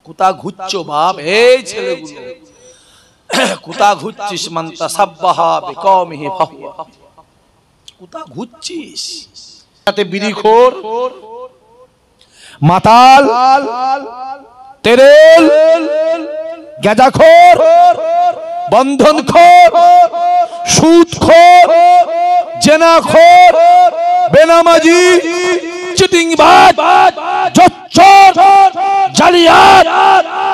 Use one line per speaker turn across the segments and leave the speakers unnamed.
কোথা ঘুরছো বাপ? এই ছেলেগুলো কোথা ঘুরছিস? মান তাসাব্বাহা বিকওমিহি ফাহুয়া, কোথা ঘুরছিস? তাতে বিড়িখোর, মাতাল, তেরেল, গাঁজাখোর, বন্ধনখোর, সুদখোর, জেনাখোর, বেনামাজি, চিটিংবাজ, জচ্চর, জালিয়াত,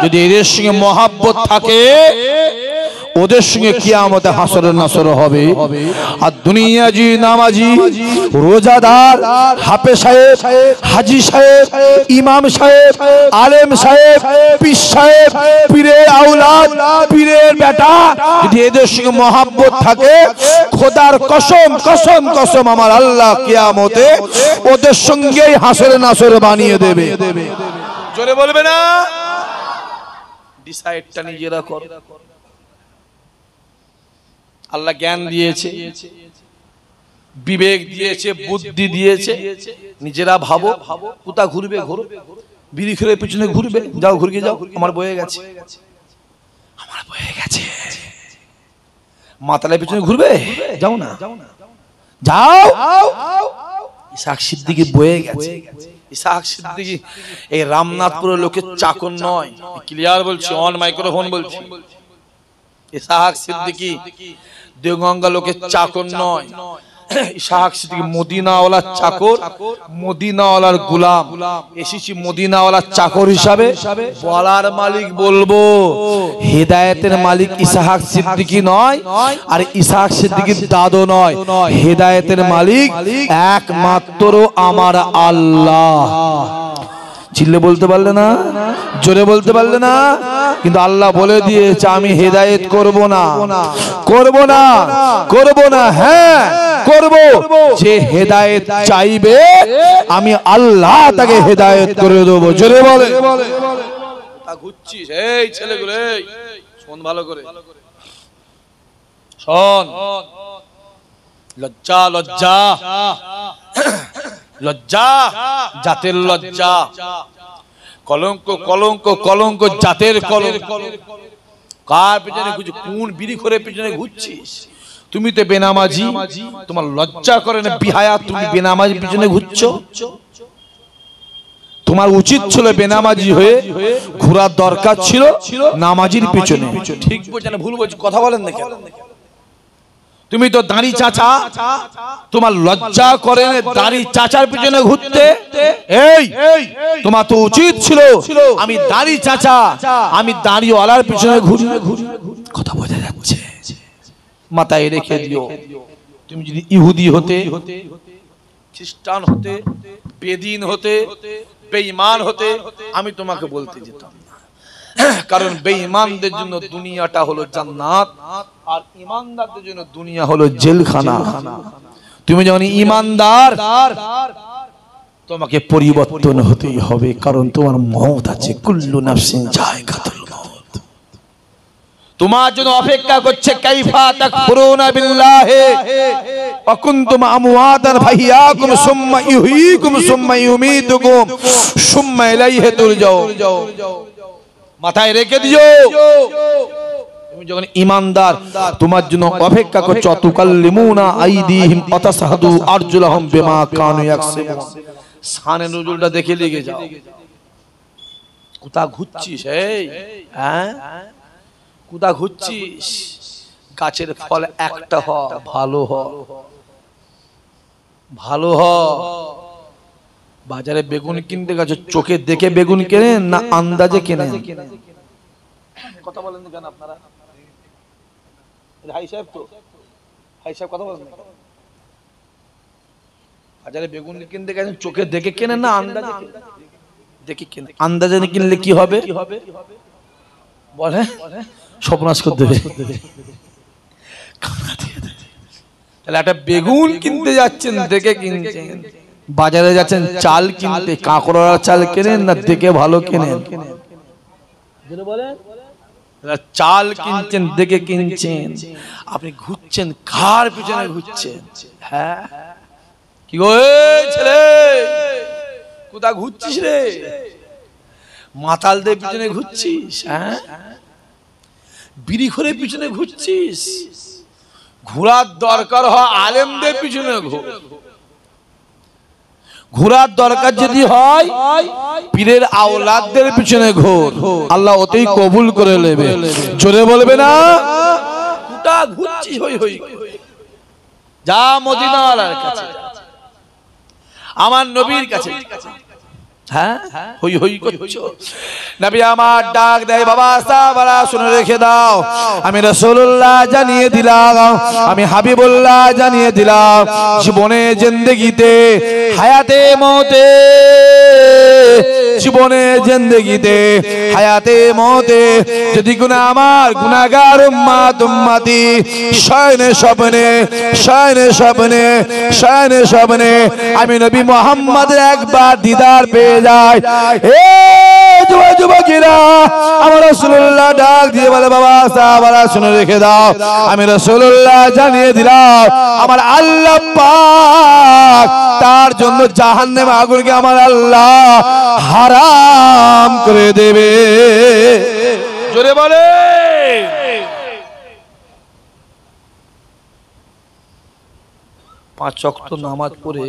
যদি এদের সঙ্গে মহাব্বত থাকে ওদের সঙ্গে কিয়ামতে হাসরে নাসর হবে। আর দুনিয়াজি, নামাজি, রোজাদার, হাফেজ সাহেব, হাজি সাহেব, ইমাম সাহেব, আলেম সাহেব, পীর সাহেব, পীরের আওলাদ, পীরের বেটা, যদি এদের সঙ্গে মহাব্বত থাকে খোদার কসম কসম কসম আমার আল্লাহ কিয়ামতে ওদের সঙ্গেই হাসরে নাসর বানিয়ে দেবে। জোরে বলবে না? ডিসাইডটা নিজেরা কর। আল্লাহ জ্ঞান দিয়েছে, বিবেক দিয়েছে, বুদ্ধি দিয়েছে, নিজেরা ভাবো। কোথা ঘুরবে ঘুরো, বিড়ি খেলে পিছনে ঘুরবে, যাও ঘুরকে যাও, আমার বয়ে গেছে, আমার বয়ে গেছে। মাতালের পিছনে ঘুরবে, যাও না, যাও। ইসহাক সিদ্দিকী বয়ে গেছে। ইসহাক সিদ্দিকী এই রামনাথপুরের লোকের চাকর নয়, ক্লিয়ার বলছি, অন মাইক্রোফোন বলছি। ইসহাক সিদ্দিকী দেওগঙ্গা লোকের চাকর নয়, ইসহাক সিদ্দিকী মদিনাওয়ালার চাকর, মদিনাওয়ালার গোলাম। এসেছি মদিনাওয়ালার চাকর হিসাবে। বলার মালিক বলবো, হেদায়েতের মালিক ইসহাক সিদ্দিকী নয়, আর ইসহাক সিদ্দিকীর দাদু নয়। হেদায়েতের মালিক একমাত্র আমার আল্লাহ। চিল্লে বলতে পারলে না? জোরে বলতে পারলে না? কিন্তু আল্লাহ বলে দিয়েছে আমি হেদায়েত করব না, করব না, করব না। হ্যাঁ করব, যে হেদায়েত চাইবে আমি আল্লাহ তাকে হেদায়েত করে দেব। জোরে বলে। তা ঘুরছিস এই ছেলেগুলো, এই শোন ভালো করে, শোন। লজ্জা, লজ্জা, লজ্জা, জাতের লজ্জা। কলঙ্ক, কলঙ্ক, কলঙ্ক, জাতের কলঙ্ক। কার পিছনে ঘুরছিস? কোন বিড়ি করে পিছনে ঘুরছিস? তুমি তো বেনামাজি, তোমার লজ্জা করে না? বিহায়া, তুমি বেনামাজি পিছনে ঘুরছো। তোমার উচিত ছিল বেনামাজি হয়ে ঘোরার দরকার ছিল নামাজির পিছনে। ঠিক বলছেন না ভুল বলছি? কথা বলেন না কেন? তুমি তো দাঁড়ি চাচা, তোমার লজ্জা করে দাঁড়ি চাচার পিছনে ঘুরতে? এই তোমার তো উচিত ছিল আমি দাঁড়ি চাচা, আমি দাঁড়িওয়ালার পিছনে ঘুরি। কথা বোঝা যাচ্ছে? মাথায় রেখে দিও, তুমি যদি ইহুদি হতে, খ্রিস্টান হতে, বেদিন হতে, বেঈমান হতে, আমি তোমাকে বলতে যেতাম না। কারণ বেঈমানদের জন্য দুনিয়াটা হলো জান্নাত, আর ঈমানদারদের জন্য দুনিয়া হলো জেলখানা। তুমি যখন ঈমানদার, তোমাকে পরিবর্তন হতেই হবে, কারণ তোমার মওত আছে। কুল্লু নাফসিন যায়কাতুল মওত। তোমার জন্য অপেক্ষা করছে কাইফা তাকফুরুনা বিল্লাহি ওয়া কুনতুম আমওয়াতান ফাহিয়াকুম সুম্মা ইউহয়িকুম সুম্মা ইউমীতুকুম সুম্মা ইলাইহি তুরজাউন। মাথায় রেখে দিও, তুমি যখন ঈমানদার, তোমার জন্য অপেক্ষা করছে অতুকাল্লিমুনা আইদিহিম ওয়া তাশহাদু আরজুলুহুম বিমা কানু ইয়াকসিবুন। শানে নজরুলটা দেখে লেগে যাও। কোথা ঘুরছিস? এই হ্যাঁ, কোথা ঘুরছিস? গাছের ফল একটা হ, ভালো হ, ভালো হ। বাজারে বেগুন কিনতে গেছে, চোখে দেখে বেগুন কেনেন না আন্দাজে কেনেন? কথা বলেন কেন আপনারা? হাই সাহেব তো, হাই সাহেব কথা বলেন। বাজারে বেগুন কিনতে গেছেন, চোখে দেখে কেনেন না আন্দাজে দেখে কেনেন? আন্দাজে কিনলে কি হবে বলে? সর্বনাশ করে দেবে। তাহলে একটা বেগুন কিনতে যাচ্ছেন দেখে কিনছেন, বাজারে যাচ্ছেন চাল কিনতে, কাঁকড়া চাল কেনেন না দেখে ভালো কেনেন? চাল কিনছেন দেখে কিনছেন, আপনি ঘুরছেন কার পিছনে ঘুরছেন? হ্যাঁ কি গো ছেলে, কোথা ঘুরছিস রে? মাতালদের পিছনে ঘুরছিস, হ্যাঁ? বিড়ি খোরের পিছনে ঘুরছিস? ঘোরার দরকার হয় আলেমদের পিছনে ঘুর। ঘোরার দরকার যদি হয় পীরের আওলাদদের পিছনে ঘোর, আল্লাহ ওতেই কবুল করে নেবে। জোরে বলবে না? গোটা ঘুরছিস হই হই, যা মদিনাওয়ালার কাছে, আমার নবীর কাছে, হ্যাঁ হই হই করছো। নবী আমার ডাক দেয়, বাবা সাহাবারা শুনে রেখে দাও, আমি রাসূলুল্লাহ জানিয়ে দিলাম, আমি হাবিবুল্লাহ জানিয়ে দিলাম, জীবনে জিন্দেগিতে হায়াতে মওতে, জীবনে জিন্দেগিতে হায়াতে মওতে যদি কোনো আমার গুনাহগার উম্মত উম্মতি শয়নে স্বপ্নে শয়নে স্বপ্নে শয়নে স্বপ্নে আমি নবী মুহাম্মদের একবার দিদার পেয়ে যায়, এ যুবক যুবকেরা, আমার রাসূলুল্লাহ ডাক দিয়ে বলে, বাবা সাহাবারা শুনে রেখে দাও, আমি রাসূলুল্লাহ জানিয়ে দিলাম, আমার আল্লাহ পাক তার জন্য জাহান্নামের আগুনকে আমার আল্লাহ হারাম করে দেবে। জোরে বলে। পাঁচ ওয়াক্ত নামাজ পড়ে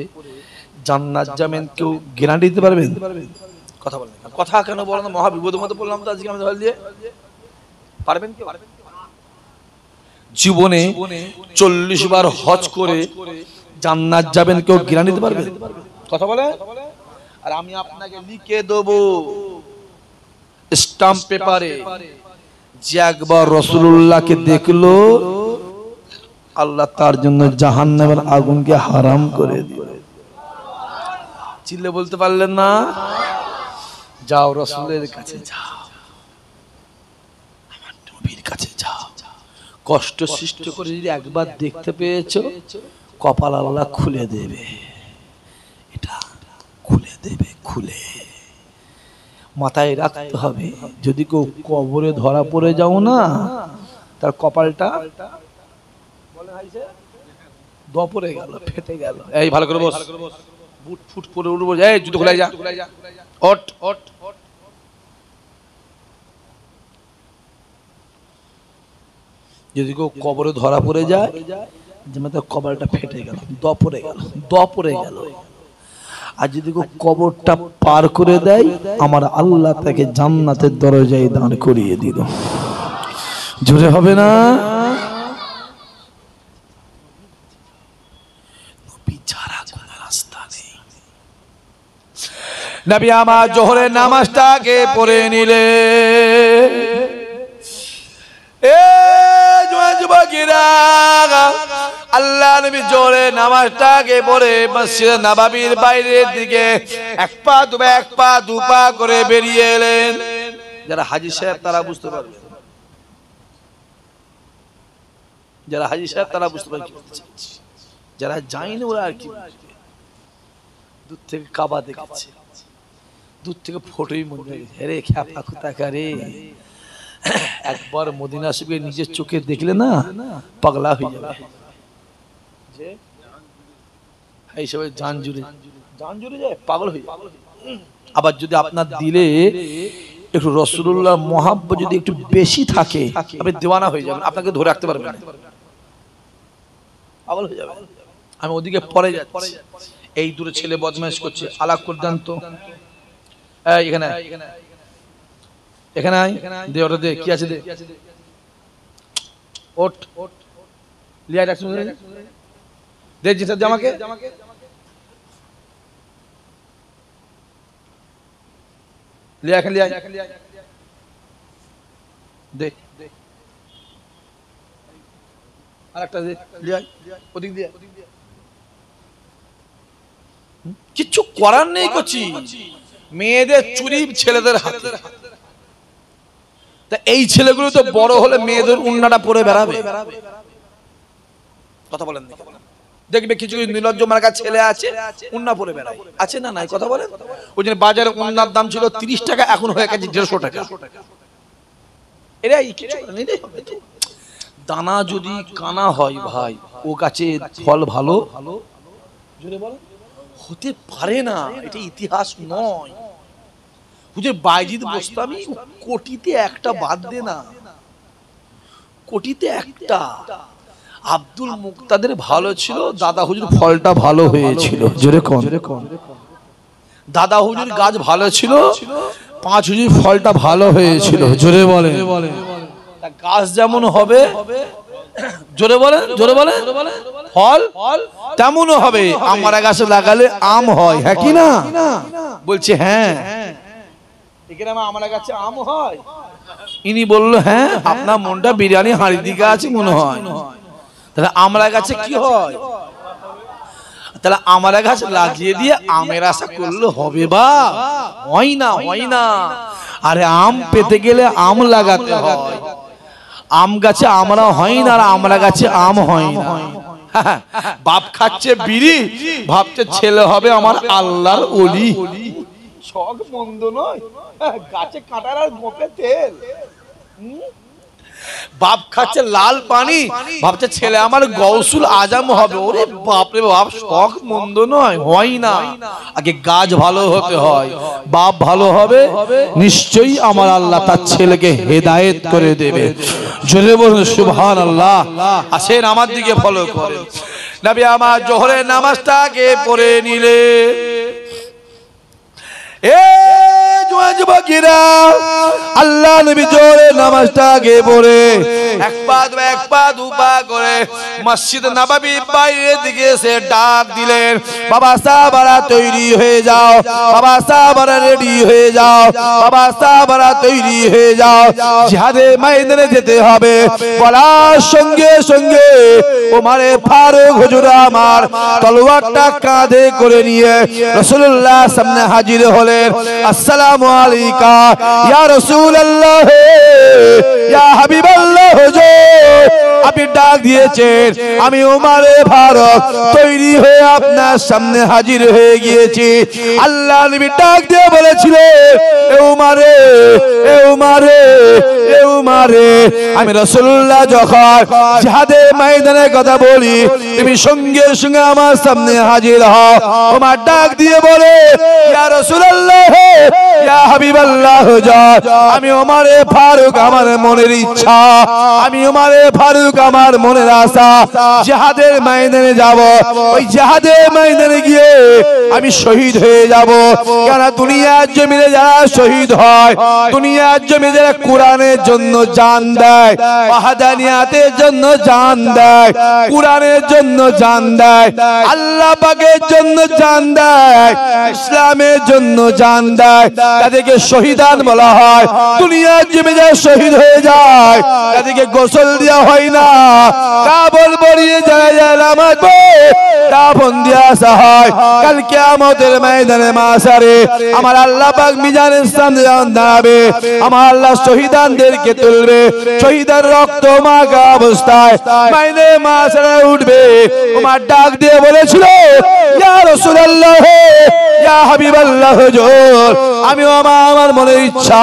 জান্নাত যাবেন, কেউ গ্যারান্টি দিতে পারবেন? কথা বলেন, কথা কেন বলেন? মহাবিপদের মধ্যে পড়লাম তো আজকে আমি ধরে দিয়ে, পারবেন কি? জীবনে 40 বার হজ করে জান্নাত যাবেন, কেউ গ্যারান্টি দিতে পারবে? কথা বলে। আর আমি আপনাকে লিখে দেবো স্টাম্প পেপারে, যে একবার রাসূলুল্লাহকে দেখলো আল্লাহ তার জন্য জাহান্নামের আগুনকে হারাম করে দিবে। চিল্লে বলতে পারলেন না? যাও রাসূলের কাছে যাও, আমার নবীর কাছে যাও, কষ্ট সৃষ্টি করে যদি একবার দেখতে পেয়েছো কপাল আল্লাহ খুলে দেবে, এটা খুলে দেবে, খুলে মাথায় রাখতে হবে। যদি কেউ কবরে ধরা পড়ে যাও না, তার কপালটা দপরে গেল, ফেটে গেল। এই ভালো করে বস, বুট ফুট পরে উঠবো, এই জুতো খুলে যা, ওঠ ওঠ। যদি কেউ কবরে ধরা পড়ে যায়, যে মাথায় কবরটা ফেটে গেল, দপরে গেল, দপরে গেল। আর যদি কেউ কবরটা পার করে দেয়, আমার আল্লাহ তাকে জান্নাতের দরজায় দাঁড় করিয়ে দিল। জোরে হবে না? নবী আমার জোহরের নামাজটাকে পড়ে নিলে, এ যুবকেরা, আল্লাহ নবী জোহরের নামাজটাকে পড়ে মসজিদ নববীর বাইরের দিকে এক পা দু পা করে বেরিয়ে এলেন। যারা হাজী সাহেব তারা বুঝতে পারবে, যারা হাজী সাহেব তারা বুঝতে পারবে, যারা যায়নি ওরা আর কি। দূর থেকে কাবা দেখেছে, দূর থেকে ফটোই মনে হয়েছে, রে খ্যাপা কোথাকারে, একবার মদিনা শরীফে নিজের চোখে দেখলে না পাগলা হয়ে যাবে। এইসব জান জুড়ে যায়, পাগল হয়ে যাবে। আবার যদি আপনার দিলে একটু রাসূলুল্লাহ মহাব্বত যদি একটু বেশি থাকে, আপনি দিওয়ানা হয়ে যাবেন, আপনাকে ধরে রাখতে পারবেন না, পাগল হয়ে যাবে। আমি ওদিকে পরে যাচ্ছি, এই দূরে ছেলে বদমাইশ করছে, আলাপ করে দেন তো। এখানে এখানে দে, ওটা দে, কি আছে দে, ওঠ লিয়া রাখ, দে যেটা দে আমাকে, লিয়া এখানে লিয়া দে, আর একটা দে, লিয়া ওদিক দিয়ে। কিচ্ছু করার নেই করছি, মেয়েদের চুরি ছেলেদের হাতে। তা এই ছেলেগুলো তো বড় হলে মেয়েদের উন্নাটা পরে বেড়াবে। কথা বলেন, দেখবে কিছু কিছু নির্লজ্জ মার্কা ছেলে আছে, উন্না পরে বেড়ায়, আছে না নাই? কথা বলেন। ওই জন্য বাজারে উন্নার দাম ছিল 30 টাকা, এখন হয়ে গেছে 150 টাকা। এরাই কিছু দানা যদি কানা হয় ভাই, ও গাছে ফল ভালো জোরে বলেন হতে পারে না, এটা ইতিহাস নয়। হুজুর বাইজিদ বোস্তামি কোটিতে একটা বাদ দে না, কোটিতে একটা। আব্দুল মুক্তাদের ভালো ছিল, দাদা হুজুর ফলটা ভালো হয়েছিল। জোরে কোন দাদা হুজুর গাছ ভালো ছিল, পাঁচ হুজুর ফলটা ভালো হয়েছিল। জোরে বলে গাছ যেমন হবে, জোরে বলে জোরে বলে ফল তেমনও হবে। আমরা গাছে লাগালে আম হয়, হ্যাঁ কি না? বলছে হ্যাঁ, এখানে আমরা গাছে আম হয়। ইনি বললো হ্যাঁ, আপনার মনটা বিরিয়ানি হাঁড়ির দিকে আছে মনে হয়। তাহলে আমরা গাছে কি হয়? তাহলে আমরা গাছ লাগিয়ে দিয়ে আমের আশা করলে হবে? বা হয় না, হয় না। আরে আম পেতে গেলে আম লাগাতে হয়। আম গাছে আমরা হয় না, আর আমরা গাছে আম হয় না। বাপ খাচ্ছে বিড়ি, ভাবছে ছেলে হবে আমার আল্লাহর ওলি। শখ মন্দ নয়, গাছে কাঁটার আর গোপে তেল। বাপ খাচ্ছে লাল পানি, ভাবছে ছেলে আমার গৌসুল আজম হবে। ওরে বাপরে বাপ, শখ মন্দ নয়, হয় না। আগে গাছ ভালো হতে হয়, বাপ ভালো হবে, নিশ্চয়ই আমার আল্লাহ তার ছেলেকে হেদায়েত করে দেবে। জোরে বলুন সুবহানাল্লাহ। আসেন আমার দিকে ফলো করে। নবী আমার জোহরের নামাজটাকে পড়ে নিলে, আল্লাহ নবী জোহরের নামাজটাকে পড়ে এক পা দু পা করে মসজিদ নববী বাইরের দিকে এসে ডাক দিলেন, বাবা সাহাবারা তৈরি হয়ে যাও, বাবা সাহাবারা রেডি হয়ে যাও, বাবা সাহাবারা তৈরি হয়ে যাও, জিহাদে ময়দানে যেতে হবে। বলার সঙ্গে সঙ্গে ওমরে ফারুক হুজুর আমার তলোয়ারটা কাঁধে করে নিয়ে রাসূলুল্লাহ সামনে হাজির হলেন। আসসালামু আলাইকা ইয়া রাসূলুল্লাহ, ইয়া হাবিবাল্লাহ হুজুর, আপনি ডাক দিয়েছেন, আমি ওমরে ফারুক তৈরি হয়ে আপনার সামনে হাজির হয়ে গিয়েছি। আল্লাহ নবী ডাক দিয়ে বলেছিলেন, এ ওমরে, এ ওমরে, এ ওমরে, আমি রাসূলুল্লাহ যখন জিহাদে ময়দানে কথা বলি, তুমি সঙ্গে সঙ্গে আমার সামনে হাজির হও। ওমর ডাক দিয়ে বলে, ইয়া রাসূলুল্লাহ, ইয়া হাবিবাল্লাহ হুজুর, আমি ওমরে ফারুক, আমার মনের ইচ্ছা, আমি ওমরে ফারুক আমার মনের আশা, জিহাদের ময়দানে যাব। ওই জিহাদের ময়দানে গিয়ে আমি শহীদ হয়ে যাব। কেন দুনিয়ার জমিনে যারা শহীদ হয়, দুনিয়ার জমিনে যারা কোরআনের জন্য জান দেয়, ওয়াহদানিয়াতের জন্য জান দেয়, কোরআনের জন্য জান দেয়, আল্লাহ পাকের জন্য জান দেয়, ইসলামের জন্য জান দেয়, তাদেরকে শহীদান বলা হয়। দুনিয়ার জমিনে যারা শহীদ হয়ে যায়, তাদেরকে গোসল দেওয়া হয় না, কাবল বড়িয়ে যায় নামাজ দাফন দিয়ে আসা হয়। কাল কিয়ামতের ময়দানে মাশারে আমার আল্লাহ পাক মিজানের সামনে দাঁড়াবে, আমার আল্লাহ শহীদানদেরকে তুলবে, শহীদের রক্ত মাখা অবস্থায় মাইনে মাশারে উঠবে। ওমর ডাক দিয়ে বলেছিল, ইয়া রাসূলুল্লাহ, ইয়া হাবিবাল্লাহ হুজুর, আমি আমার মনের ইচ্ছা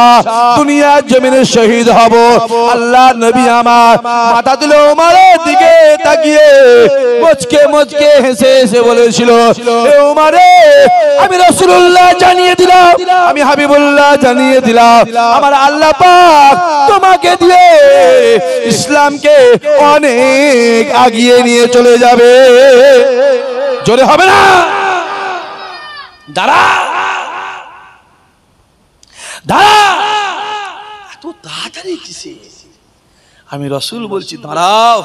দুনিয়ার জমিনে শহীদ হব। আল্লাহ নবী আমার মাথা তুলে ওমরের দিকে তাকিয়ে মুচকে মুচকে হেসে হেসে বলেছিল, হে ওমরে, আমি রাসূলুল্লাহ জানিয়ে দিলাম, আমি হাবিবুল্লাহ জানিয়ে দিলাম, আমার আল্লাহ পাক তোমাকে দিয়ে ইসলামকে অনেক আগিয়ে নিয়ে চলে যাবে। জোরে হবে না? দাঁড়া দাঁড়া, এত তাড়াতাড়ি কিসে? আমি রাসূল বলছি দাঁড়াও,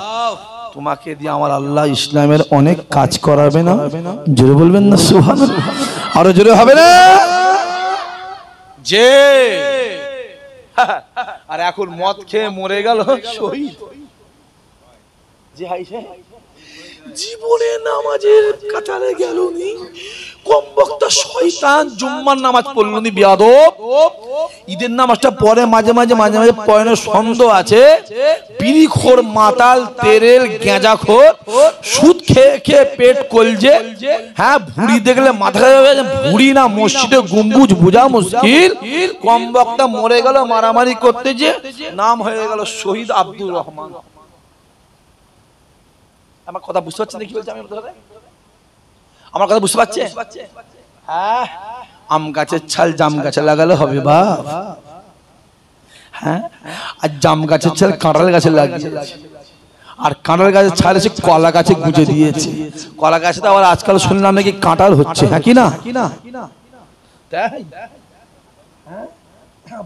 তোমাকে দিয়ে আমার আল্লাহ ইসলামের অনেক কাজ করাবে না? জোরে বলবেন না সুবহানাল্লাহ? আরো জোরে হবে না? যে আর এখন মদ খেয়ে মরে গেল শহীদ, যে হাইছে জীবনে নামাজের কাতারে গেলনি, কম বক্তা শয়তান জুম্মার নামাজ পড়লনি, বেয়াদব। ঈদের নামাজটা পরে মাঝে মাঝে মাঝে মাঝে পড়ানোর সন্দেহ আছে। বিড়িখোর, মাতাল, তেরেল, গেঁজাখোর, সুদ খেয়ে খেয়ে পেট কলজে, হ্যাঁ, ভুড়ি দেখলে মাথা খারাপ, ভুড়ি না মসজিদে গম্বুজ বোঝা মুশকিল। কম বক্তা মরে গেল মারামারি করতে, যে নাম হয়ে গেল শহীদ আব্দুর রহমান। আমার কথা বুঝতে পারছেন কি বলছি? আমি আমার কথা বুঝতে পারছে? হ্যাঁ, আম গাছের ছাল জাম গাছে লাগালে হবে বাপ? হ্যাঁ, আর জাম গাছের ছাল কাঁঠাল গাছে লাগিয়েছে, আর কাঁঠাল গাছের ছাল এসে কলা গাছে গুঁজে দিয়েছে। কলা গাছে তো আবার আজকাল শুনলাম নাকি কাঁঠাল হচ্ছে, হ্যাঁ কি না?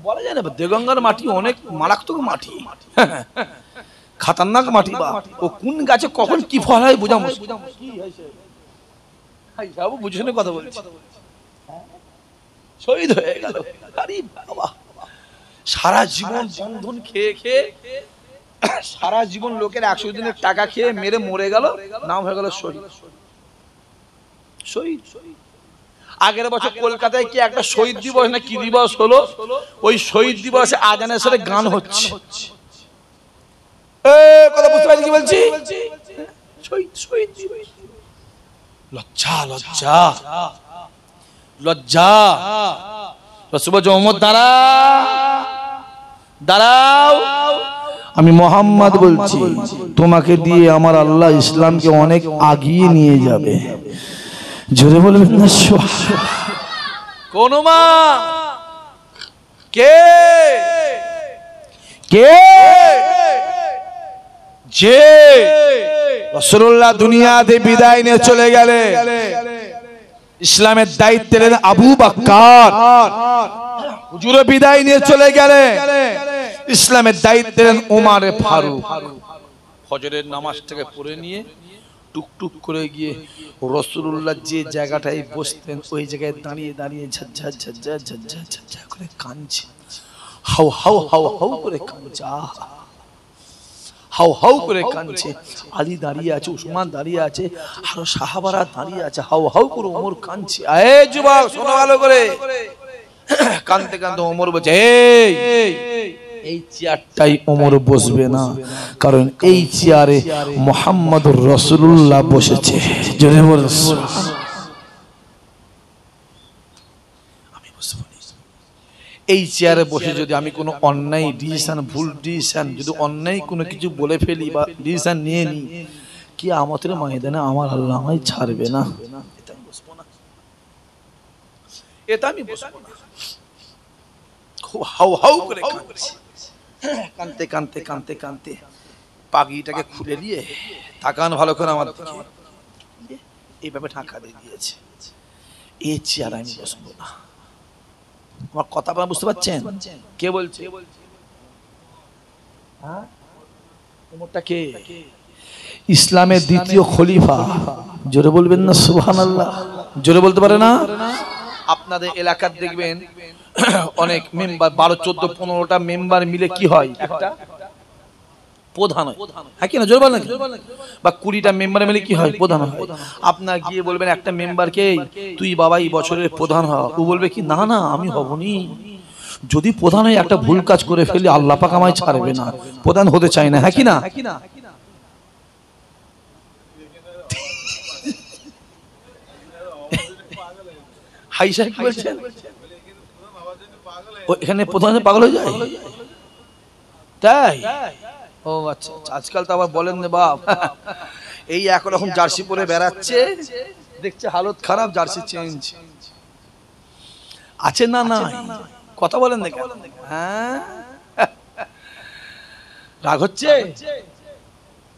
বলা যায় না, দেগঙ্গার মাটি অনেক মারাত্মক মাটি, খাতারনাক মাটি। বা ও কোন গাছে কখন কি ফল হয় বোঝা মুশকিল। বুঝে শুনে কথা বলছি, শহীদ হয়ে গেল। আরে বাবা, সারা জীবন বন্ধন খেয়ে খেয়ে, সারা জীবন লোকের 100 দিনের টাকা খেয়ে মেরে মরে গেল, নাম হয়ে গেল শহীদ। শহীদ আগের বছর কলকাতায় কি একটা শহীদ দিবস না কি দিবস হলো, ওই শহীদ দিবসে আজানের সাথে গান হচ্ছে। কথা বুঝতে পারছি কি বলছি? শহীদ শহীদ লজ্জা লজ্জা লজ্জা। দাঁড়াও, আমি মোহাম্মদ বলছি, তোমাকে দিয়ে আমার আল্লাহ ইসলামকে অনেক আগিয়ে নিয়ে যাবে। জোরে বলবেন না? কোন মা? কে কে যে রাসূলুল্লাহ দুনিয়াতে বিদায় নিয়ে চলে গেলে, ইসলামের দায়িত্ব নিলেন আবু বকর। হুজুর বিদায় নিয়ে চলে গেলে, ইসলামের দায়িত্ব নিলেন ওমর ফারুক। ফজরের নামাজ থেকে পড়ে নিয়ে টুকটুক করে গিয়ে রাসূলুল্লাহ যে জায়গাটায় বসতেন, ওই জায়গায় দাঁড়িয়ে দাঁড়িয়ে ঝাঝা ঝাঝা ঝাঝা ঝাঝা করে কাঁদছে। হাউ হাউ হাউ হাউ করে কাঁদছে, হাউ হাউ করে কাঁদছে। আলী দাঁড়িয়ে আছে, উসমান দাঁড়িয়ে আছে, আর সাহাবারা দাঁড়িয়ে আছে, হাউ হাউ করে ওমর কাঁদছে। এই যুবক শোনো ভালো করে, কাঁদতে কাঁদতে ওমর বলছে, এই চেয়ারটাই ওমর বসবে না, কারণ এই চেয়ারে মুহাম্মদুর রাসূলুল্লাহ বসেছে। জোরে বলুন আমি বসবো না। এই চেয়ারে বসে যদি আমি কোনো অন্যায় ডিসিশন, ভুল ডিসিশন, যদি অন্যায় কোনো কিছু বলে ফেলি বা ডিসিশন নিয়ে নিই, কি আমাদের ময়দানে আমার আল্লাহ আমায় ছাড়বে না। এটা আমি বসবো না, এটা আমি বসবো না। খুব হাউ হাউ করে কাঁদছে, কাঁদতে কাঁদতে কাঁদতে কাঁদতে পাগড়িটাকে খুলে দিয়ে, তাকান ভালো করে আমার দিকে, এইভাবে ঢাকা দিয়ে দিয়েছে। এই চেয়ার আমি বসবো না। আমার কথা আপনারা বুঝতে পারছেন? কে বলছে? ওমরটা কে? ইসলামের দ্বিতীয় খলিফা। জোরে বলবেন না সুবহানাল্লাহ? জোরে বলতে পারে না? আপনাদের এলাকার দেখবেন অনেক মেম্বার, 12, 14, 15টা মেম্বার মিলে কি হয়, একটা প্রধান হয়, হ্যাঁ কি না? জোরে বলেন। বা 20টা মেম্বার মিলে কি হয়, প্রধান হয়। আপনার গিয়ে বলবেন একটা মেম্বারকে, তুই বাবা এই বছরের প্রধান হ, ও বলবে কি, না না আমি হবনি। যদি প্রধান হয়ে একটা ভুল কাজ করে ফেলি, আল্লাহ পাক আমায় ছাড়বে না, প্রধান হতে চাই না, হ্যাঁ কি না? হাই সাহেব কি বলছেন? এখানে প্রধান পাগল হয়ে যায়, তাই? ও আচ্ছা, আজকাল তো আবার বলেন না বাপ, এই একরকম জার্সি পরে বেড়াচ্ছে, দেখছে হালত খারাপ, জার্সি চেঞ্জ আছে না? না কথা বলেন না কেন? হ্যাঁ, রাগ হচ্ছে,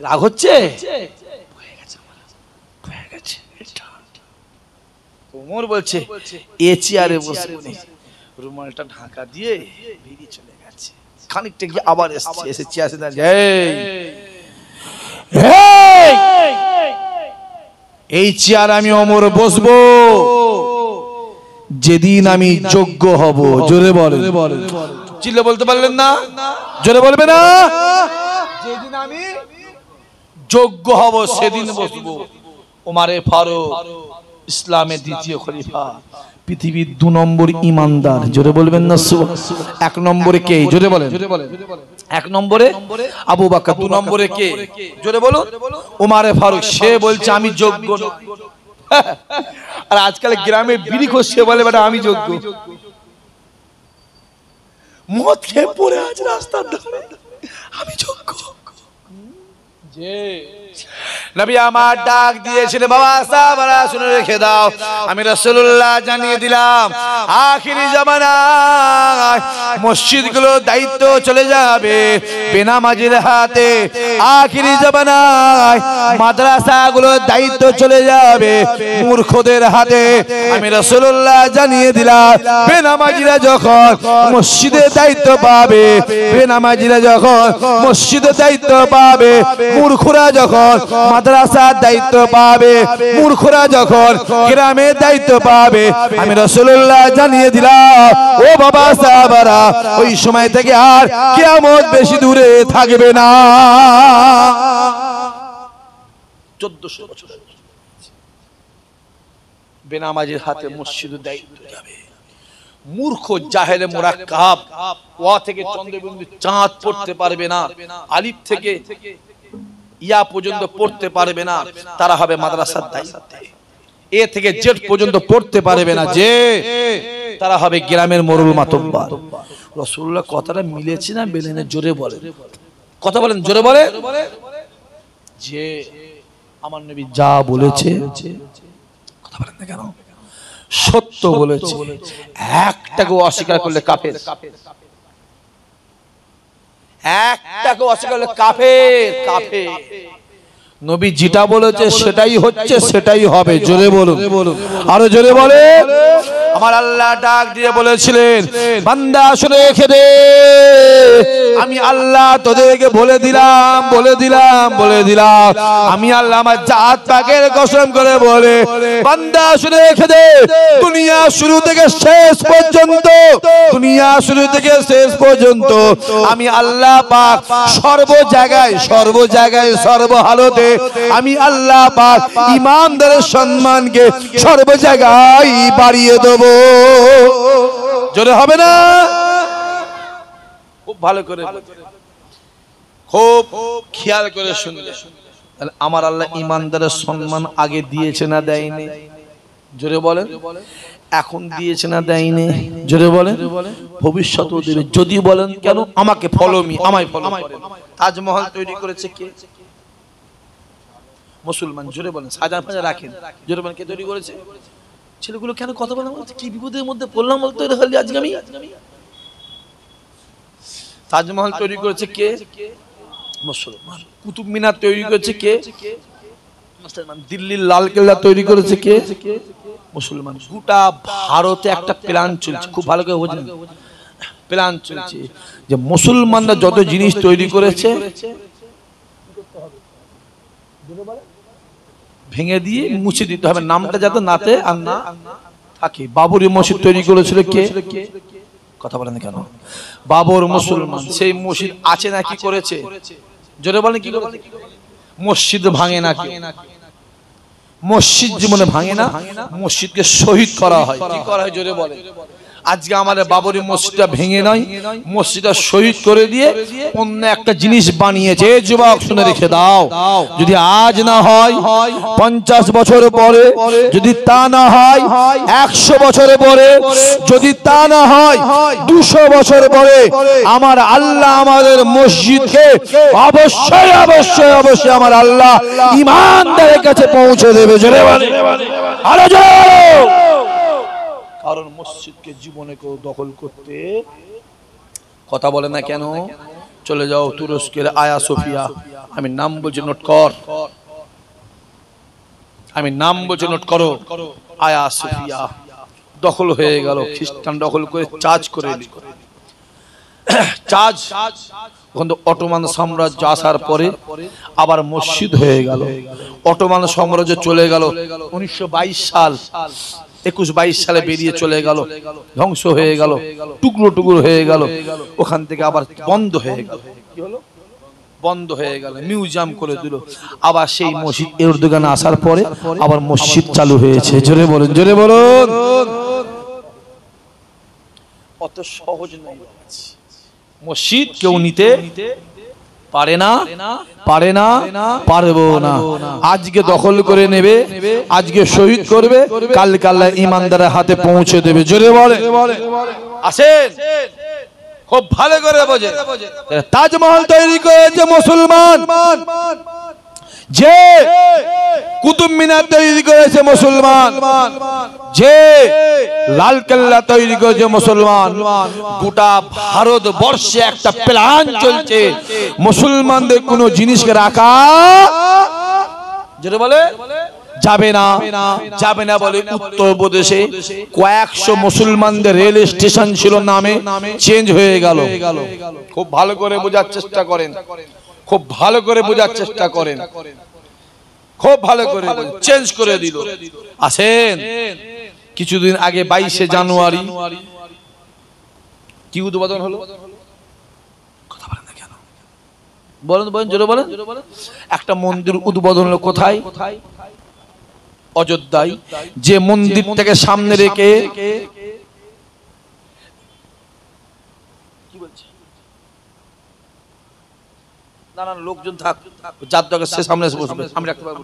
রাগ হচ্ছে। ওমর বলছে এ চেয়ারে বসে রুমালটা ঢাকা দিয়ে বেরিয়ে চলে গেছে। খানিকটা গিয়ে আবার এসছে, এসে চেয়ারে দাঁড়িয়ে, এই চেয়ার আমি ওমর বসবো যেদিন আমি যোগ্য হব। জোরে বলেন, চিল্লে বলতে পারলেন না? জোরে বলবে না? যেদিন আমি যোগ্য হব সেদিন বসবো। ওমর ফারুক ইসলামের দ্বিতীয় খলিফা, পৃথিবীর 2 নম্বর ইমানদার। জোরে বলবেন না? 1 নম্বরে কে? জোরে বলেন। 1 নম্বরে আবু বকর, 2 নম্বরে কে? জোরে বলুন। ওমর ফারুক। সে বলছে আমি যোগ্য নই। আর আজকাল গ্রামে বিড়ি খসে বলে বেটা আমি যোগ্য। মদ খেয়ে পড়ে আছে রাস্তার ধারে, আমি যোগ্য। যে নবী আমার ডাক দিয়েছিলেন, বাবা সাহাবারা শুনে রেখে দাও, আমি রাসূলুল্লাহ জানিয়ে দিলাম আখিরি জামানায় মসজিদগুলো দায়িত্ব চলে যাবে বেনামাজির হাতে। আখিরি জামানায় মাদ্রাসাগুলো দায়িত্ব চলে যাবে মূর্খদের হাতে। আমি রাসূলুল্লাহ জানিয়ে দিলাম বেনামাজিরা যখন মসজিদে দায়িত্ব পাবে, বেনামাজিরা যখন মসজিদে দায়িত্ব পাবে, মূর্খরা যখন মাদ্রাসার দায়িত্ব পাবে, মূর্খরা যখন গ্রামের দায়িত্ব পাবে, আমি রাসূলুল্লাহ জানিয়ে দিলাম ও বাবা সাহাবারা ওই সময় থেকে আর কিয়ামত বেশি দূরে থাকবে না। 1400 বছর বেনামাজির হাতে মসজিদের দায়িত্ব যাবে। মূর্খ জাহেলে মুরাক্কাব, ওয়া থেকে চন্দ্রবিন্দু চাঁদ পড়তে পারবে না, আলিফ থেকে ইয়া পর্যন্ত পড়তে পারবে না, তারা হবে মাদ্রাসার দায়িত্বে। এ থেকে জেড পর্যন্ত পড়তে পারবে না, যে তারা হবে গ্রামের মরুল মাতব্বার। রাসূলুল্লাহ কথাটা মিলেছে না মিলেনি? জোরে বলেন, কথা বলেন, জোরে বলে। যে আমার নবী যা বলেছে, কথা বলেন না কেন, সত্য বলেছে, একটাকে অস্বীকার করলে কাফের, একটাকে অস্বীকার করলে কাফের। কাফের নবী যেটা বলেছে সেটাই হচ্ছে, সেটাই হবে। জোরে বলুন, আরো জোরে বলে। আমার আল্লাহ ডাক দিয়ে বলেছিলেন, বান্দা শুনে রেখে দে, আমি আল্লাহ তোদেরকে বলে দিলাম, বলে দিলাম, বলে দিলাম। আমি আল্লাহ আমার জাত পাকের কসম করে বলে, বান্দা শুনে রেখে দে, দুনিয়া শুরু থেকে শেষ পর্যন্ত, দুনিয়া শুরু থেকে শেষ পর্যন্ত আমি আল্লাহ পাক সর্ব জায়গায়, সর্ব জায়গায়, সর্ব হালতে আমি আল্লাহ পাক ঈমানদারের সম্মানকে সর্ব জায়গায় বাড়িয়ে দেব। জোরে হবে না? খুব ভালো করে, খুব খেয়াল করে শুনলে, আমার আল্লাহ ঈমানদারের সম্মান আগে দিয়েছে না দেয়নি? জোরে বলেন। এখন দিয়েছে না দেয়নি? জোরে বলেন। ভবিষ্যতেও দেবে। যদি বলেন কেন, আমাকে ফলো মি, আমায় ফলো করেন। তাজমহল তৈরি করেছে কে? মুসলমান। জোরে বলেন। সাজা ফাজা রাখেন, জোরে বলেন, কে তৈরি করেছে? ছেলেগুলো কেন কথা বলে না? কি বিপদের মধ্যে পড়লাম বলতে হলে আজকে আমি। তাজমহল তৈরি করেছে কে? মুসলমান। কুতুব মিনার তৈরি করেছে কে? মুসলমান। দিল্লির লাল কেল্লা তৈরি করেছে কে? মুসলমান। গোটা ভারতে একটা প্ল্যান চলছে, খুব ভালো করে বোঝেন, প্ল্যান চলছে যে মুসলমানরা যত জিনিস তৈরি করেছে ভেঙে দিয়ে মুছে দিতে হবে, নামটা যাতে নাতে আর না থাকে। বাবরি মসজিদ তৈরি করেছিল কে? কথা বলেন কেন? বাবর মুসলমান। সেই মসজিদ আছে না কি করেছে? জোরে বলেন, কি করেছে? মসজিদ ভাঙে না, মসজিদ জীবনে ভাঙে না, মসজিদকে শহীদ করা হয়। কি করা হয়? জোরে বলেন। আজকে আমাদের বাবরি মসজিদটা ভেঙে নয়, মসজিদটা শহীদ করে দিয়ে অন্য একটা জিনিস বানিয়েছে। যুবক শুনে রেখে দাও, যদি আজ না হয় 50 বছর পরে, যদি তা না হয় 100 বছর পরে, যদি তা না হয় 200 বছর পরে, আমার আল্লাহ আমাদের মসজিদকে অবশ্যই অবশ্যই অবশ্যই আমার আল্লাহ ঈমানদারের কাছে পৌঁছে দেবে। জোরে বলে, আরো জোরে। কারণ মসজিদকে জীবনে কেউ দখল করতে, কথা বলে না কেন? চলে যাও তুরস্কের আয়া সোফিয়া, আমি নাম বলছি, নোট কর, আমি নাম বলছি, নোট করো। আয়া সোফিয়া দখল হয়ে গেল, খ্রিস্টান দখল করে চার্জ করে চার্জ। ওখান থেকে অটোমান সাম্রাজ্য আসার পরে আবার মসজিদ হয়ে গেল। অটোমান সাম্রাজ্য চলে গেল 1922 সাল, 21-22 সালে বেরিয়ে চলে গেল, ধ্বংস হয়ে গেল, টুকরো টুকরো হয়ে গেল। ওখান থেকে আবার বন্ধ হয়ে গেল। কি হলো? বন্ধ হয়ে গেল, মিউজিয়াম করে দিল। আবার সেই মসজিদ এরদোগান আসার পরে আবার মসজিদ চালু হয়েছে। জোরে বলুন, জোরে বলুন। অত সহজ নয় মসজিদ, কেউ নিতে পারে না, পারে না, পারবো না। আজকে দখল করে নেবে, আজকে শহীদ করবে, কাল আল্লাহ ঈমানদারের হাতে পৌঁছে দেবে। জোরে বলে। আসেন, খুব ভালো করে বোঝে। তাজমহল তৈরি করেছে মুসলমান, যে কুতুব মিনার তৈরি করেছে মুসলমান, যে লালকেল্লা তৈরি করেছে মুসলমান, গোটা ভারতবর্ষে একটা প্ল্যান চলছে মুসলমানদের কোন জিনিসকে রাখা যেটা বলে যাবে না, যাবে না বলে উত্তরপ্রদেশে কয়েকশো মুসলমানদের রেল স্টেশন ছিল, নামে চেঞ্জ হয়ে গেল। খুব ভালো করে বোঝার চেষ্টা করেন, খুব ভালো করে বোঝার চেষ্টা করেন, খুব ভালো করে চেঞ্জ করে দিল। আসেন, কিছুদিন আগে 22শে জানুয়ারি কি উদ্বোধন হলো? কথা বলেন না কেন? বলেন বলেন, জোরে বলেন। একটা মন্দির উদ্বোধন হলো। কোথায়? অযোধ্যায়। যে মন্দিরটাকে সামনে রেখে কি বলছি, নানান লোকজন থাক, যার দরকার সে সামনে এসে বসবে, আমি রাখতে পারবো,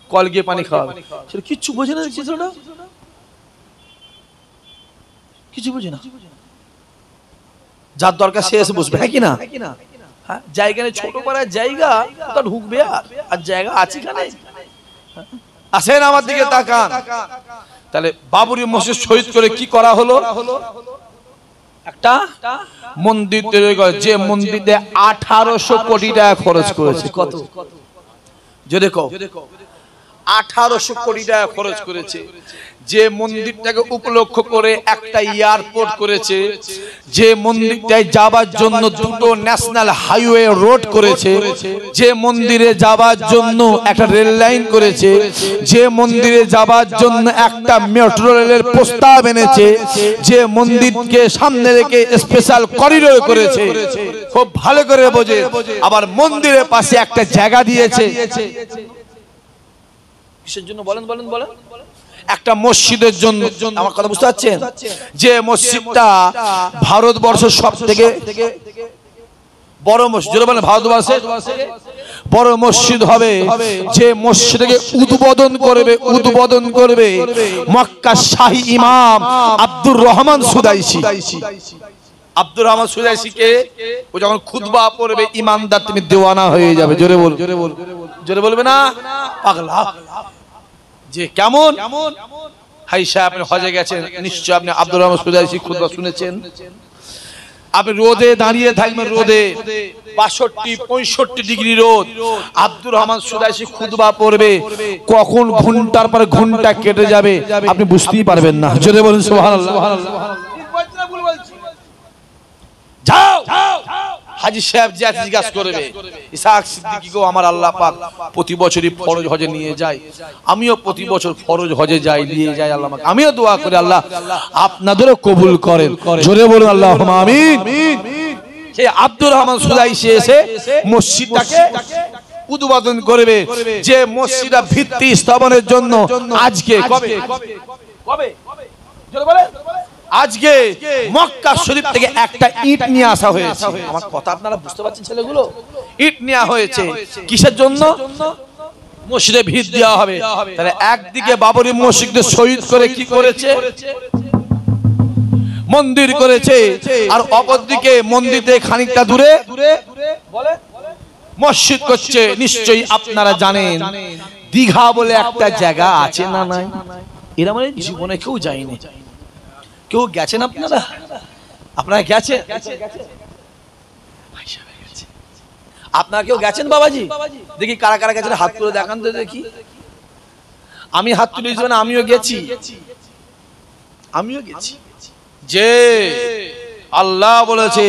কল গিয়ে পানি খাওয়াবে, সেটা কিচ্ছু বোঝে না। দেখছিস না, কিছু বোঝে না। যার দরকার সে এসে বসবে, হ্যাঁ কি না? হ্যাঁ, জায়গা নেই, ছোট পাড়ার জায়গা, তা ঢুকবে আর জায়গা আছে এখানে? আসেন আমার দিকে তাকান। তাহলে বাবরি মসজিদ শহীদ করে কি করা হলো? একটা মন্দির তৈরি করে, যে মন্দিরে 1800 কোটি টাকা খরচ করেছে। কত? যদি কও 1800 কোটি টাকা খরচ করেছে। যে মন্দিরটাকে উপলক্ষ করে একটা এয়ারপোর্ট করেছে, যে মন্দিরটায় যাবার জন্য দুটো ন্যাশনাল হাইওয়ে রোড করেছে, যে মন্দিরে যাবার জন্য একটা রেল লাইন করেছে, যে মন্দিরে যাবার জন্য একটা মেট্রো রেলের প্রস্তাব এনেছে, যে মন্দিরকে সামনে রেখে স্পেশাল করিডোর করেছে, খুব ভালো করে বোঝে। আবার মন্দিরের পাশে একটা জায়গা দিয়েছে কিসের জন্য? বলেন বলেন বলেন। একটা মসজিদের জন্য। আমার কথা বুঝতে পারছেন? যে মসজিদটা ভারতবর্ষের সব থেকে বড় মসজিদ, মানে ভারতবর্ষের বড় মসজিদ হবে, যে মসজিদকে উদ্বোধন করবে মক্কার শাহী ইমাম আব্দুর রহমান সুদাইসি। আব্দুর রহমান সুদাইসিকে ও যখন খুতবা পড়বে, ইমানদার তুমি দেওয়ানা হয়ে যাবে। জোরে বল, জোরে বলবে না পাগলা। যে কেমন হাই সাহেব, আপনি হজে গেছেন, নিশ্চয় আপনি আব্দুর রহমান সুদাইসি খুতবা শুনেছেন। আপনি রোদে দাঁড়িয়ে থাকবেন, রোদে 62-65 ডিগ্রি রোদ, আব্দুর রহমান সুদাইসি খুতবা পড়বে, কখন ঘন্টার পর ঘন্টা কেটে যাবে আপনি বুঝতেই পারবেন না। জোরে বলুন সুবহানাল্লাহ। যাও হাজী সাহেব যে জিজ্ঞাসা করবে, ইসহাক সিদ্দিকী গো, আমার আল্লাহ পাক প্রতি বছরই ফরজ হজে নিয়ে যায়, আমিও প্রতি বছর ফরজ হজে যাই, নিয়ে যাই আল্লাহ আমাকে, আমিও দোয়া করি আল্লাহ আপনাদেরও কবুল করেন। জোরে বলুন আল্লাহুম্মা আমিন। সেই আব্দুর রহমান সুদাইসি এসে মসজিদটাকে উদ্বোধন করবে, যে মসজিদটা ভিত্তি স্থাপনের জন্য আজকে কবে জোরে বলেন, আজকে মক্কা শরীফ থেকে একটা ইট নিয়ে আসা হয়েছে। আমার কথা আপনারা বুঝতে পারছেন ছেলেগুলো? ইট নেওয়া হয়েছে কিসের জন্য? মসজিদে ভিত দেওয়া হবে। তাহলে একদিকে বাবরি মসজিদে শহীদ করে কি করেছে? মন্দির করেছে, আর অপরদিকে মন্দির থেকে খানিকটা দূরে মসজিদ করছে। নিশ্চয়ই আপনারা জানেন দীঘা বলে একটা জায়গা আছে না নাই? এরা মানে জীবনে কেউ যায়নি। কেউ গেছেন আপনারা? আপনারা গেছেন? আপনারা কেউ গেছেন বাবাজি? দেখি কারা কারা গেছেন, হাত তুলে দেখান তো দেখি। আমি হাত তুলে দিয়েছি, মানে আমিও গেছি, আমিও গেছি। যে আল্লাহ বলেছে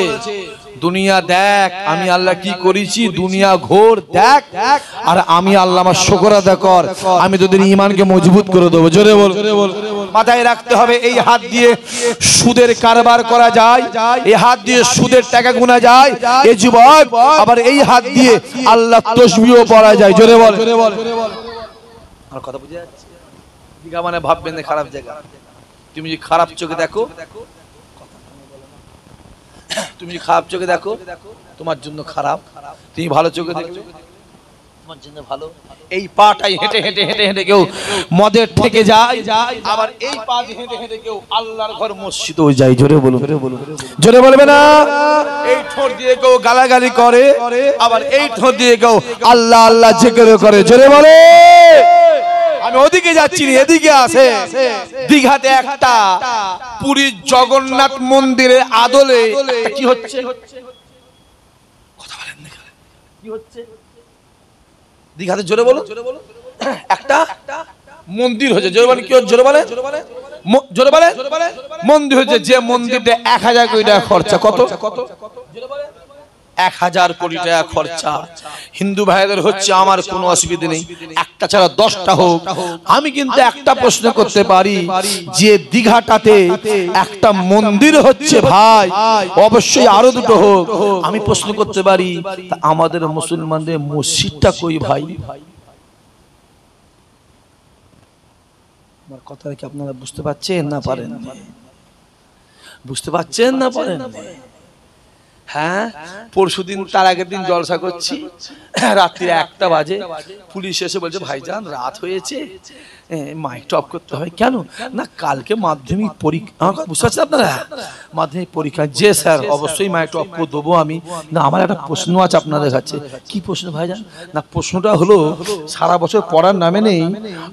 দুনিয়া দেখ আমি আল্লাহ কি করেছি, দুনিয়া ঘোর দেখ, আর আমি আল্লাহ আমার শুকর আদা কর, আমি তোদের ঈমানকে মজবুত করে দেবো। জোরে বল। মাথায় রাখতে হবে, এই হাত দিয়ে সুদের কারবার করা যায়, এই হাত দিয়ে সুদের টাকা গোনা যায় এই যুবক, আবার এই হাত দিয়ে আল্লাহ তাসবিহও পড়া যায়। জোরে বল। আর কথা বুঝে যাচ্ছে? দীঘা মানে ভাববেন খারাপ জায়গা। তুমি যদি খারাপ চোখে দেখো, তুমি খারাপ চোখে দেখো তোমার জন্য খারাপ, তুমি ভালো চোখে দেখো তোমার জন্য ভালো। এই পাটাই হেঁটে হেঁটে হেঁটে হেঁটে কেউ মদের থেকে যায়, আবার এই পা দিয়ে হেঁটে হেঁটে কেউ আল্লাহর ঘর মসজিদেও যায়। জোরে বলুন, জোরে বলবে না। এই ঠোঁট দিয়ে কেউ গালাগালি করে, আবার এই ঠোঁট দিয়ে কেউ আল্লাহ আল্লাহ জিকির করে। জোরে বলে। আমি ওদিকে যাচ্ছি না, এদিকে আসে। দীঘাতে একটা পুরীর জগন্নাথ মন্দিরের আদলে কি হচ্ছে? কথা বলেন না, কি হচ্ছে দীঘাতে? জোরে বলো। একটা মন্দির হয়েছে। জোরে বলে। কি হচ্ছে? জোরে বলে, জোরে বলে। মন্দির হয়েছে, যে মন্দিরটা 1000 কোটি টাকা খরচা। কত? 1000 কোটি টাকা খরচা। হিন্দু ভাইদের হচ্ছে, আমার কোনো অসুবিধা নেই, একটা ছাড়া 10টা হোক। আমি কিন্তু একটা প্রশ্ন করতে পারি, যে দীঘাটাতে একটা মন্দির হচ্ছে ভাই, অবশ্যই আরো 2টো হোক। আমি প্রশ্ন করতে পারি, আমাদের মুসলমানদের মসজিদটা কই ভাই? আমার কথা কি আপনারা বুঝতে পারছেন না পারেন? বুঝতে পারছেন না পারেন? হ্যাঁ, পরশুদিন তার আগের দিন জলসা করছি, রাত্রি 1টা বাজে। পুলিশ এসে বলছে, ভাইজান রাত হয়েছে, মাইক অফ করতে হয়। কেন না, কালকে মাধ্যমিক পরীক্ষা। বুঝতে পারছেন আপনারা? মাধ্যমিক পরীক্ষা। যে স্যার, অবশ্যই মাইক অফ করে দেবো আমি। না, আমার একটা প্রশ্ন আছে আপনাদের কাছে। কি প্রশ্ন ভাইজান? না, প্রশ্নটা হলো, সারা বছর পড়ার নামে নেই,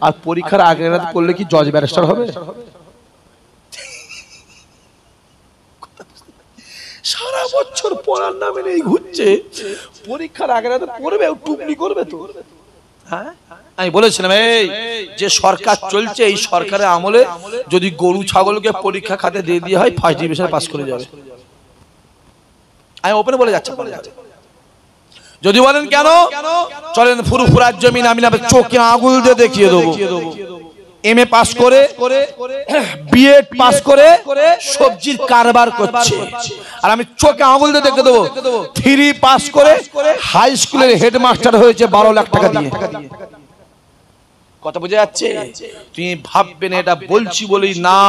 আর পরীক্ষার আগের রাত পড়লে কি জজ ব্যারিস্টার হবে? সারা বছর পড়ার নামে নেই, ঘুরছে, পরীক্ষার আগে রাতে পড়বে, টুকলি করবে তো। হ্যাঁ, আমি বলেছিলাম, এই যে সরকার চলছে, এই সরকারের আমলে যদি গরু ছাগলকে পরীক্ষা খাতে দিয়ে দিয়ে হয়, ফার্স্ট ডিভিশনে পাস করে যাবে। আমি ওপেনে বলে যাচ্ছি। যদি বলেন কেন, চলেন ফুরফুরার জমিন আমি না চোখে আঙুল দিয়ে দেখিয়ে দেবো। এমএ পাস করে, বিএড পাস করে সবজির কারবার করছে, আর আমি চোখে আঙুল দিয়ে দেখে দেবো 3 পাস করে হাই স্কুলের হেডমাস্টার হয়েছে 12 লাখ টাকা দিয়ে। কথা বুঝে যাচ্ছে? তুমি ভাববেন এটা বলছি বলেই না,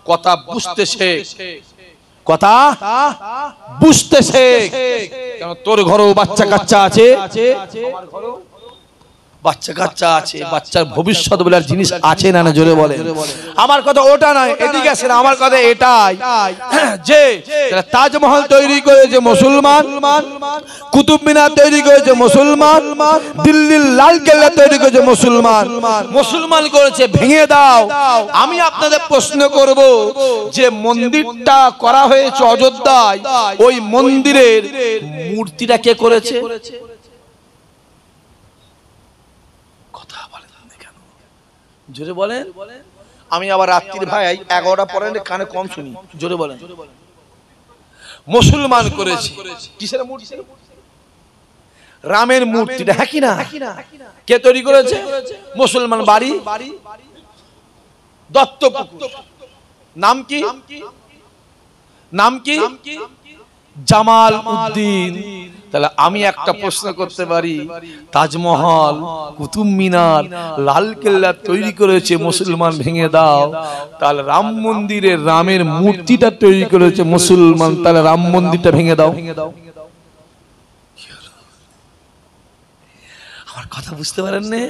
কথা বুঝতেছে, কথা বুঝতেছে। কেন, তোর ঘরেও বাচ্চা কাচ্চা আছে, আমার ঘরেও বাচ্চা কাচ্চা আছে, বাচ্চার ভবিষ্যৎ বলে জিনিস আছে না? জোরে বলে। আমার কথা ওটা নয়, এদিকে আসে না। আমার কথা এটাই, যে তাজমহল তৈরি করেছে মুসলমান, কুতুব মিনার তৈরি করেছে মুসলমান, দিল্লির লাল কেল্লা তৈরি করেছে মুসলমান। মুসলমান করেছে, ভেঙে দাও। আমি আপনাদের প্রশ্ন করব, যে মন্দিরটা করা হয়েছে অযোধ্যায়, ওই মন্দিরের মূর্তিটা কে করেছে? জোরে বলেন। আমি আবার রাত্রির ভাই 11টা পরে কানে কম শুনি। জোরে বলেন। মুসলমান করেছে। কিসের মূর্তি? রামের মূর্তিটা। হ্যাঁ কি না? কে তৈরি করেছে? মুসলমান। বাড়ি দত্তপুকুর। নাম কি? নাম কি? জামাল উদ্দিন। তাহলে আমি একটা প্রশ্ন করতে পারি, তাজমহল, কুতুব মিনার, লাল কেল্লা তৈরি করেছে মুসলমান, ভেঙে দাও। তাহলে রাম মন্দিরের রামের মূর্তিটা তৈরি করেছে মুসলমান, তাহলে রাম মন্দিরটা ভেঙে দাও। আমার কথা বুঝতে পারেন না?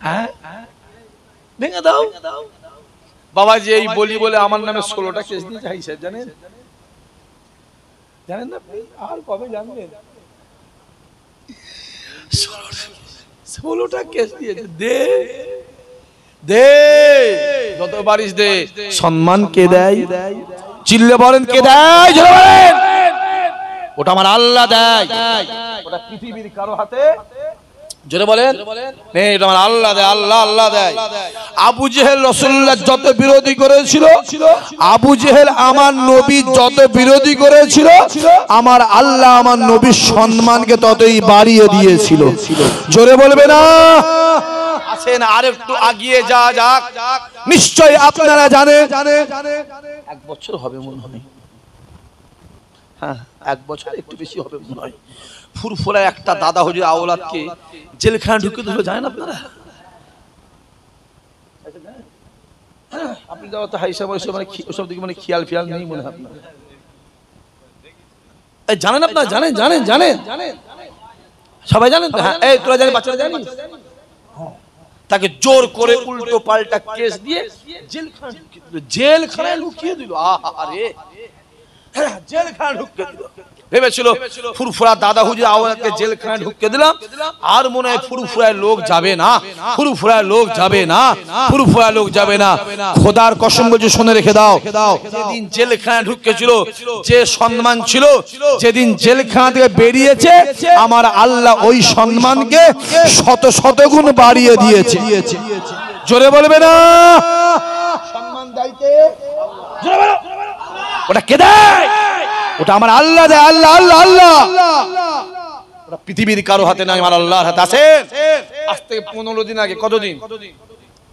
হ্যাঁ, ভেঙে দাও। বাবাজি এই বলি বলে আমার নামে 16টা কেস দিয়েছে। হাই স্যার, জানেন? জানেন না? আর কবে জানবেন? 16টা কেস দিয়েছে। দে দে, যত পারিস দে। সম্মান কে দেয়? চিল্লে বলেন, কে দেয়? ওটা আমার আল্লাহ দেয়, ওটা পৃথিবীর কারো হাতে। জোরে বলেন, এটা আমার আল্লাহ দেয়, আল্লাহ আল্লাহ দেয়। আবু জেহেল রাসূলুল্লাহ যত বিরোধী করেছিল, আবু জেহেল আমার নবী যত বিরোধী করেছিল, আমার আল্লাহ আমার নবীর সম্মানকে ততই বাড়িয়ে দিয়েছিল। জোরে বলবে না? আসেন আর একটু আগিয়ে যা যাক। নিশ্চয়ই আপনারা জানেন 1 বছর হবে মনে হয়। হ্যাঁ, 1 বছর একটু বেশি হবে মনে হয়। ফুরফুরা একটা দাদা হুজুর আওলাদকে জেলখানা ঢুকে দিল, জানেন আপনারা? আপনি যাও তো হাইসা বয়সে, মানে ওসব দিকে মানে খেয়াল ফিয়াল নেই মনে হয় আপনার। জানেন আপনারা? জানেন জানেন জানেন সবাই জানেন তো? হ্যাঁ, এই তোরা জানিস, বাচ্চারা জানিস? তাকে জোর করে উল্টো পাল্টা কেস দিয়ে জেলখানায় লুকিয়ে দিল। আরে জেলখানায় ঢুকিয়ে দিল। ভেবেছিল ফুরফুরা দাদা হুজুর আওয়াজকে জেলখানায় ঢুকিয়ে দিলাম, আর মনে হয় ফুরফুরায় লোক যাবে না, ফুরফুরায় লোক যাবে না, ফুরফুরায় লোক যাবে না। খোদার কসম বলছি, শুনে রেখে দাও, যেদিন জেলখানায় ঢুকেছিল, যে সম্মান ছিল, যেদিন জেলখানা থেকে বেরিয়েছে, আমার আল্লাহ ওই সম্মানকে শত শত গুণ বাড়িয়ে দিয়েছে। জোরে বলবে না? সম্মান দাইতে জোরে বলো। ওটা কে দেয়? ওটা আমার আল্লাহ দেয়। আল্লাহ আল্লাহ আল্লাহ। ওটা পৃথিবীর কারো হাতে নাই, আমার আল্লাহর হাতে আছে। আজ থেকে 15 দিন আগে, কতদিন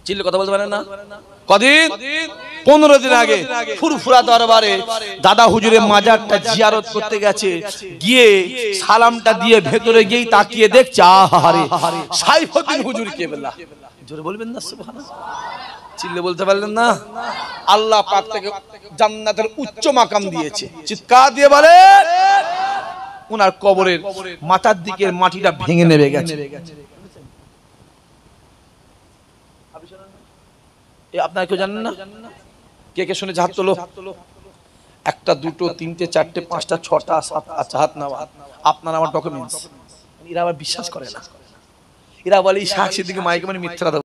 চিল্লে কথা বলতে পারেন না? কদিন? 15 দিন আগে ফুরফুরা দরবারে দাদা হুজুরের মাজারটা জিয়ারত করতে গেছে, গিয়ে সালামটা দিয়ে ভেতরে গিয়েই তাকিয়ে দেখছে, আহারে সাইফুদ্দিন হুজুর কেবলা। জোরে বলবেন না সুবহানাল্লাহ? চিল্লে বলতে পারলেন না? আল্লাহ পাক তাকে জান্নাতের উচ্চ মাকাম দিয়েছে। চিৎকার দিয়ে বলে, ওনার কবরের মাথার দিকের মাটিটা ভেঙে নেবে গেছে। আপনারা কেউ জানেন না? কে কে শুনে হাত তোলো। একটা, দুটো, তিনটে, চারটে, পাঁচটা, ছটা, সাত, আচ্ছা হাত নাও। আপনার আমার ডকুমেন্টস। এরা আবার বিশ্বাস করে না, এরা বলে এই সাক্ষীর দিকে মাইকে মানে মিথ্যা কথা।